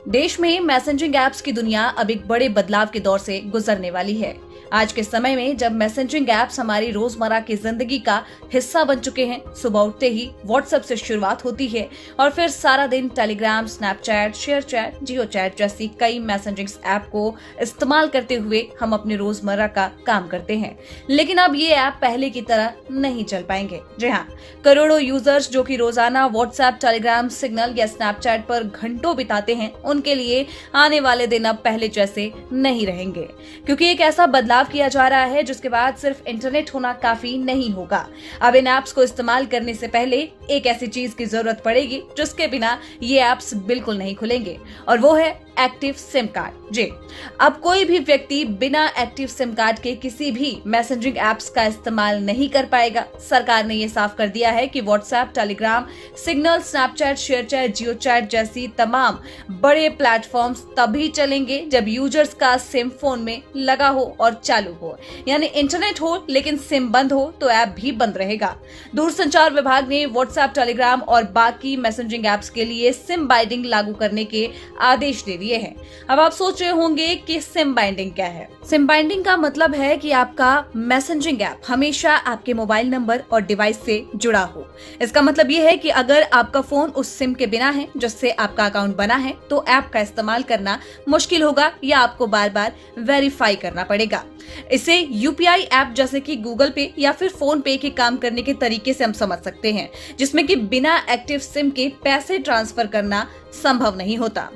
देश में messaging apps की दुनिया अब एक बड़े बदलाव के दौर से गुजरने वाली है। आज के समय में जब मैसेजिंग ऐप्स हमारी रोजमर्रा की जिंदगी का हिस्सा बन चुके हैं, सुबह उठते ही व्हाट्सएप से शुरुआत होती है और फिर सारा दिन Telegram, Snapchat, ShareChat, Jio chat जैसी कई मैसेजिंग ऐप को इस्तेमाल करते हुए हम अपने रोजमर्रा का काम करते हैं। लेकिन अब ये ऐप पहले की तरह नहीं चल पाएंगे। जी हाँ, करोड़ों यूजर्स जो कि रोजाना व्हाट्सएप, टेलीग्राम, सिग्नल या स्नैपचैट पर घंटों बिताते हैं, उनके लिए आने वाले दिन अब पहले जैसे नहीं रहेंगे, क्योंकि एक ऐसा बदलाव किया जा रहा है जिसके बाद सिर्फ इंटरनेट होना काफी नहीं होगा। अब इन ऐप्स को इस्तेमाल करने से पहले एक ऐसी चीज की जरूरत पड़ेगी जिसके बिना ये ऐप्स बिल्कुल नहीं खुलेंगे, और वो है एक्टिव सिम कार्ड। जी, अब कोई भी व्यक्ति बिना एक्टिव सिम कार्ड के किसी भी मैसेजिंग ऐप्स का इस्तेमाल नहीं कर पाएगा। सरकार ने ये साफ कर दिया है कि WhatsApp, Telegram, Signal, Snapchat, ShareChat, Jio chat जैसी तमाम बड़े प्लेटफॉर्म्स तभी चलेंगे जब यूजर्स का सिम फोन में लगा हो और चालू हो, यानी इंटरनेट हो लेकिन सिम बंद हो तो ऐप भी बंद रहेगा। दूरसंचार विभाग ने व्हाट्सएप, टेलीग्राम और बाकी मैसेजिंग ऐप्स के लिए सिम बाइंडिंग लागू करने के आदेश दे दिए हैं। अब आप सोच रहे होंगे कि सिम बाइंडिंग क्या है। सिम बाइंडिंग का मतलब है कि आपका मैसेजिंग ऐप हमेशा आपके मोबाइल नंबर और डिवाइस से जुड़ा हो। इसका मतलब ये है कि अगर आपका फोन उस सिम के बिना है जिससे आपका अकाउंट बना है, तो ऐप का इस्तेमाल करना मुश्किल होगा या आपको बार बार वेरीफाई करना पड़ेगा। इसे यूपीआई ऐप जैसे कि गूगल पे या फिर फोन पे के काम करने के तरीके से हम समझ सकते हैं, जिसमें कि बिना एक्टिव सिम के पैसे ट्रांसफर करना संभव नहीं होता।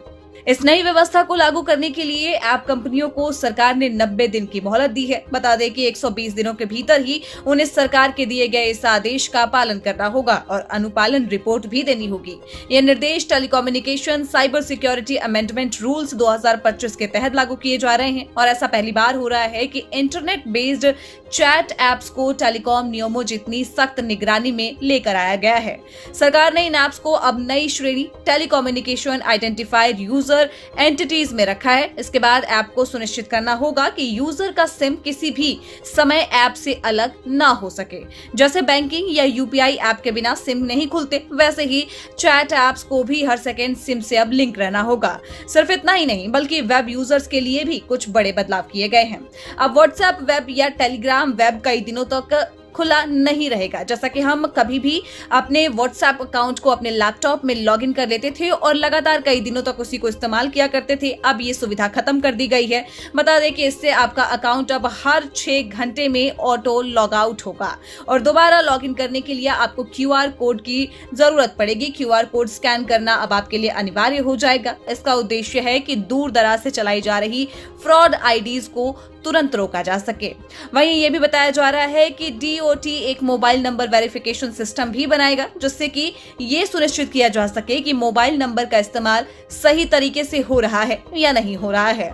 इस नई व्यवस्था को लागू करने के लिए ऐप कंपनियों को सरकार ने 90 दिन की मोहलत दी है। बता दें कि 120 दिनों के भीतर ही उन्हें सरकार के दिए गए इस आदेश का पालन करना होगा और अनुपालन रिपोर्ट भी देनी होगी। ये निर्देश telecommunication cyber security amendment rules 2025 के तहत लागू किए जा रहे हैं, और ऐसा पहली बार हो रहा है कि इंटरनेट बेस्ड चैट ऐप्स को टेलीकॉम नियमों जितनी सख्त निगरानी में लेकर आया गया है। सरकार ने इन ऐप्स को अब नई श्रेणी टेलीकम्युनिकेशन आइडेंटिफाइड यूजर एंटिटीज में रखा है। इसके बाद ऐप को सुनिश्चित करना होगा कि यूजर का सिम किसी भी समय ऐप से अलग ना हो सके। जैसे बैंकिंग या यूपीआई ऐप के बिना सिम नहीं खुलते, वैसे ही चैट ऐप्स को भी हर सेकंड सिम से अब लिंक रहना होगा। सिर्फ इतना ही नहीं, बल्कि वेब यूजर्स के लिए भी कुछ बड़े बदलाव किए गए हैं। अब व्हाट्सएप वेब या टेलीग्राम वेब कई दिनों तक खुला नहीं रहेगा। जैसा कि हम कभी भी अपने व्हाट्सएप अकाउंट को अपने लैपटॉप में लॉगिन कर लेते थे और लगातार कई दिनों तक उसी को इस्तेमाल किया करते थे, अब ये सुविधा खत्म कर दी गई है। बता दें कि इससे आपका अकाउंट अब हर 6 घंटे में ऑटो लॉग आउट होगा और दोबारा लॉगिन करने के लिए आपको क्यूआर कोड की जरूरत पड़ेगी। क्यूआर कोड स्कैन करना अब आपके लिए अनिवार्य हो जाएगा। इसका उद्देश्य है कि दूर दराज से चलाई जा रही फ्रॉड आईडीज को तुरंत रोका जा सके। वहीं ये भी बताया जा रहा है कि डीओटी एक मोबाइल नंबर वेरिफिकेशन सिस्टम भी बनाएगा, जिससे कि ये सुनिश्चित किया जा सके कि मोबाइल नंबर का इस्तेमाल सही तरीके से हो रहा है या नहीं हो रहा है।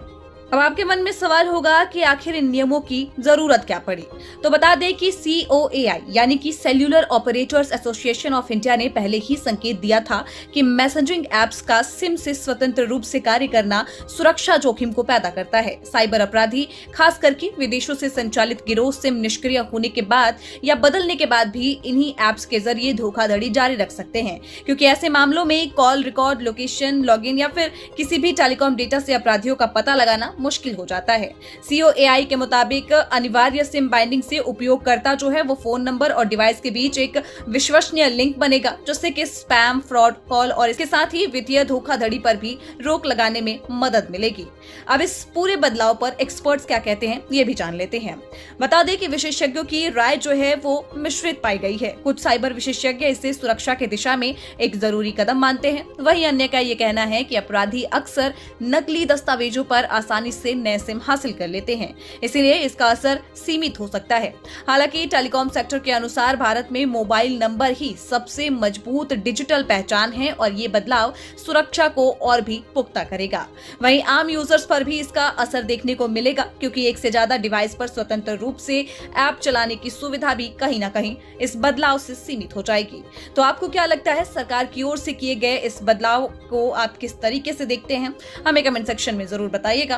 अब आपके मन में सवाल होगा कि आखिर इन नियमों की जरूरत क्या पड़ी। तो बता दें कि COAI यानी कि cellular operators association of India ने पहले ही संकेत दिया था कि मैसेजिंग ऐप्स का सिम से स्वतंत्र रूप से कार्य करना सुरक्षा जोखिम को पैदा करता है। साइबर अपराधी, खास करके विदेशों से संचालित गिरोह सिम निष्क्रिय होने के बाद या बदलने के बाद भी इन्हीं ऐप्स के जरिए धोखाधड़ी जारी रख सकते हैं, क्योंकि ऐसे मामलों में कॉल रिकॉर्ड, लोकेशन, लॉगिन या फिर किसी भी टेलीकॉम डेटा से अपराधियों का पता लगाना मुश्किल हो जाता है। COAI के मुताबिक अनिवार्य सिम बाइंडिंग से उपयोगकर्ता जो है वो फोन नंबर और डिवाइस के बीच एक विश्वसनीय लिंक बनेगा, जिससे कि स्पैम, फ्रॉड कॉल और इसके साथ ही वित्तीय धोखाधड़ी पर भी रोक लगाने में मदद मिलेगी। अब इस पूरे बदलाव पर एक्सपर्ट्स क्या कहते हैं, ये भी जान लेते हैं। बता दें कि विशेषज्ञों की राय जो है वो मिश्रित पाई गई है। कुछ साइबर विशेषज्ञ इसे सुरक्षा की दिशा में एक जरूरी कदम मानते हैं, वहीं अन्य का ये कहना है कि अपराधी अक्सर नकली दस्तावेजों पर आसानी से नए सिम हासिल कर लेते हैं, इसीलिए इसका असर सीमित हो सकता है। हालांकि टेलीकॉम सेक्टर के अनुसार भारत में मोबाइल नंबर ही सबसे मजबूत डिजिटल पहचान है और ये बदलाव सुरक्षा को और भी पुख्ता करेगा। वहीं आम यूजर्स पर भी इसका असर देखने को मिलेगा, क्योंकि एक से ज्यादा डिवाइस पर स्वतंत्र रूप से ऐप चलाने की सुविधा भी कहीं ना कहीं इस बदलाव से सीमित हो जाएगी। तो आपको क्या लगता है, सरकार की ओर से किए गए इस बदलाव को आप किस तरीके से देखते हैं? हमें कमेंट सेक्शन में जरूर बताइएगा।